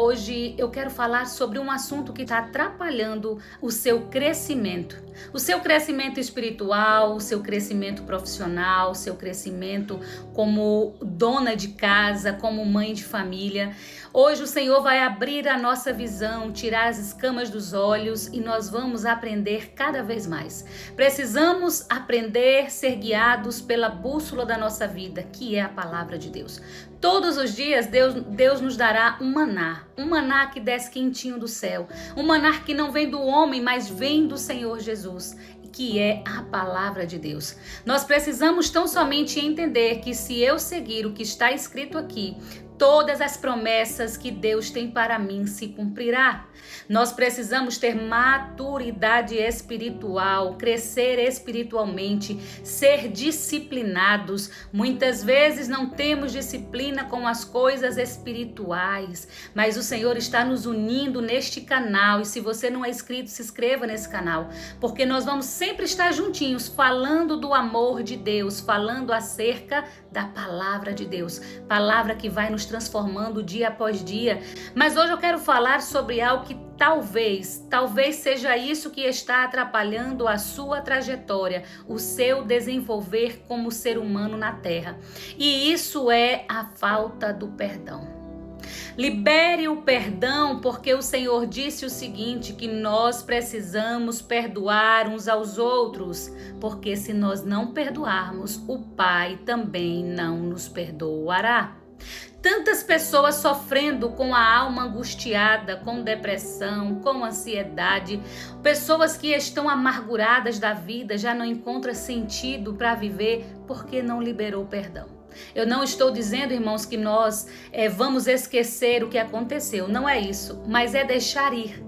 hoje eu quero falar sobre um assunto que está atrapalhando o seu crescimento. O seu crescimento espiritual, o seu crescimento profissional, o seu crescimento como dona de casa, como mãe de família. Hoje o Senhor vai abrir a nossa visão, tirar as escamas dos olhos e nós vamos aprender cada vez mais. Precisamos aprender, ser guiados pela bússola da nossa vida, que é a palavra de Deus. Todos os dias Deus nos dará um maná que desce quentinho do céu, um maná que não vem do homem, mas vem do Senhor Jesus, que é a palavra de Deus. Nós precisamos tão somente entender que se eu seguir o que está escrito aqui, todas as promessas que Deus tem para mim se cumprirá. Nós precisamos ter maturidade espiritual, crescer espiritualmente, ser disciplinados. Muitas vezes não temos disciplina com as coisas espirituais, mas o Senhor está nos unindo neste canal. E se você não é inscrito, se inscreva nesse canal, porque nós vamos sempre estar juntinhos, falando do amor de Deus, falando acerca da palavra de Deus, palavra que vai nos transformando dia após dia. Mas hoje eu quero falar sobre algo que talvez seja isso que está atrapalhando a sua trajetória, o seu desenvolver como ser humano na terra. E isso é a falta do perdão. Libere o perdão, porque o Senhor disse o seguinte, que nós precisamos perdoar uns aos outros, porque se nós não perdoarmos, o Pai também não nos perdoará. Tantas pessoas sofrendo com a alma angustiada, com depressão, com ansiedade, pessoas que estão amarguradas da vida, já não encontram sentido para viver porque não liberou perdão. Eu não estou dizendo, irmãos, que nós vamos esquecer o que aconteceu, não é isso, mas é deixar ir.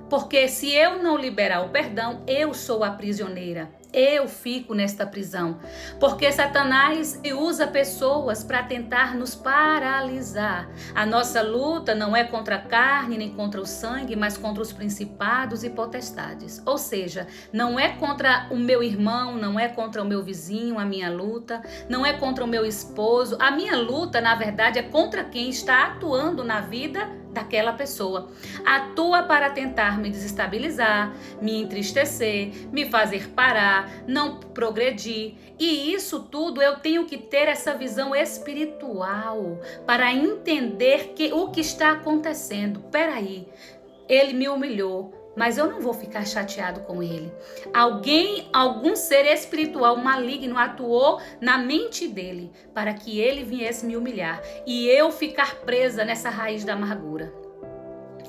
Porque se eu não liberar o perdão, eu sou a prisioneira. Eu fico nesta prisão, porque Satanás usa pessoas para tentar nos paralisar. A nossa luta não é contra a carne nem contra o sangue, mas contra os principados e potestades. Ou seja, não é contra o meu irmão, não é contra o meu vizinho a minha luta, não é contra o meu esposo. A minha luta, na verdade, é contra quem está atuando na vida daquela pessoa. Atua para tentar me desestabilizar, me entristecer, me fazer parar, não progredir. E isso tudo eu tenho que ter essa visão espiritual para entender o que está acontecendo. Peraí, ele me humilhou, mas eu não vou ficar chateado com ele. Algum ser espiritual maligno atuou na mente dele para que ele viesse me humilhar e eu ficar presa nessa raiz da amargura.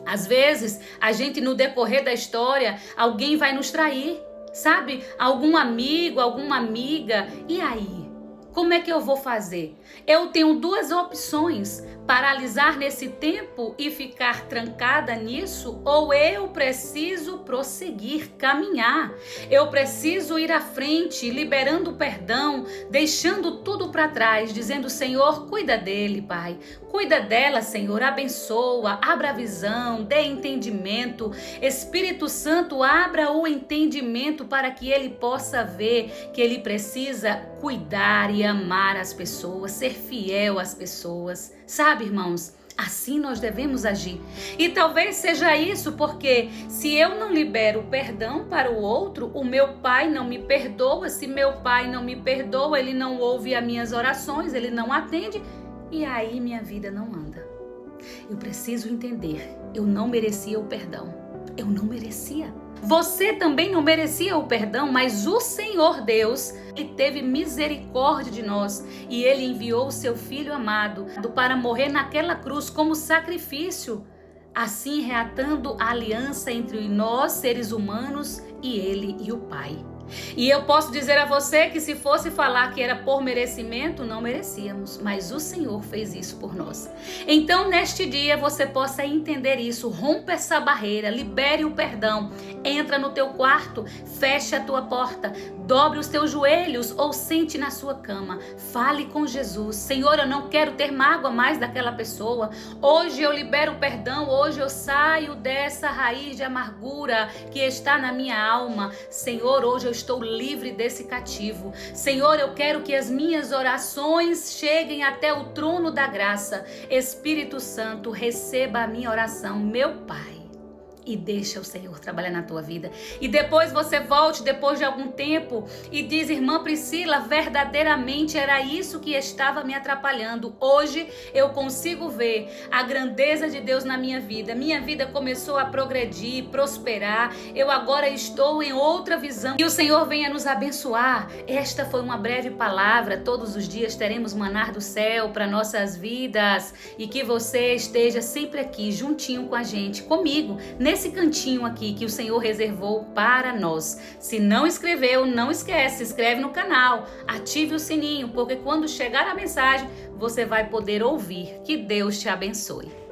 Às vezes, a gente no decorrer da história, alguém vai nos trair, sabe? Algum amigo, alguma amiga. E aí? Como é que eu vou fazer? Eu tenho duas opções: paralisar nesse tempo e ficar trancada nisso, ou eu preciso prosseguir, caminhar. Eu preciso ir à frente, liberando o perdão, deixando tudo para trás, dizendo: Senhor, cuida dele, Pai. Cuida dela, Senhor, abençoa, abra a visão, dê entendimento. Espírito Santo, abra o entendimento para que ele possa ver que ele precisa cuidar e amar as pessoas, ser fiel às pessoas. Sabe, irmãos? Assim nós devemos agir. E talvez seja isso porque se eu não libero perdão para o outro, o meu pai não me perdoa. Se meu pai não me perdoa, ele não ouve as minhas orações, ele não atende. E aí minha vida não anda. Eu preciso entender, eu não merecia o perdão. Eu não merecia. Você também não merecia o perdão, mas o Senhor Deus, Ele teve misericórdia de nós e Ele enviou o seu Filho amado para morrer naquela cruz como sacrifício, assim reatando a aliança entre nós, seres humanos, e Ele e o Pai. E eu posso dizer a você que se fosse falar que era por merecimento, não merecíamos, mas o Senhor fez isso por nós. Então, neste dia, você possa entender isso, rompa essa barreira, libere o perdão, entra no teu quarto, feche a tua porta, dobre os teus joelhos ou sente na sua cama, fale com Jesus. Senhor, eu não quero ter mágoa mais daquela pessoa, hoje eu libero o perdão, hoje eu saio dessa raiz de amargura que está na minha alma. Senhor, hoje eu estou livre desse cativo. Senhor, eu quero que as minhas orações cheguem até o trono da graça. Espírito Santo, receba a minha oração, meu Pai. E deixa o Senhor trabalhar na tua vida. E depois você volte, depois de algum tempo, e diz: irmã Priscila, verdadeiramente era isso que estava me atrapalhando. Hoje eu consigo ver a grandeza de Deus na minha vida. Minha vida começou a progredir, prosperar. Eu agora estou em outra visão. Que o Senhor venha nos abençoar. Esta foi uma breve palavra. Todos os dias teremos maná do céu para nossas vidas. E que você esteja sempre aqui, juntinho com a gente, comigo, nesse cantinho aqui que o Senhor reservou para nós. Se não inscreveu, não esquece, se inscreve no canal, ative o sininho, porque quando chegar a mensagem, você vai poder ouvir. Que Deus te abençoe.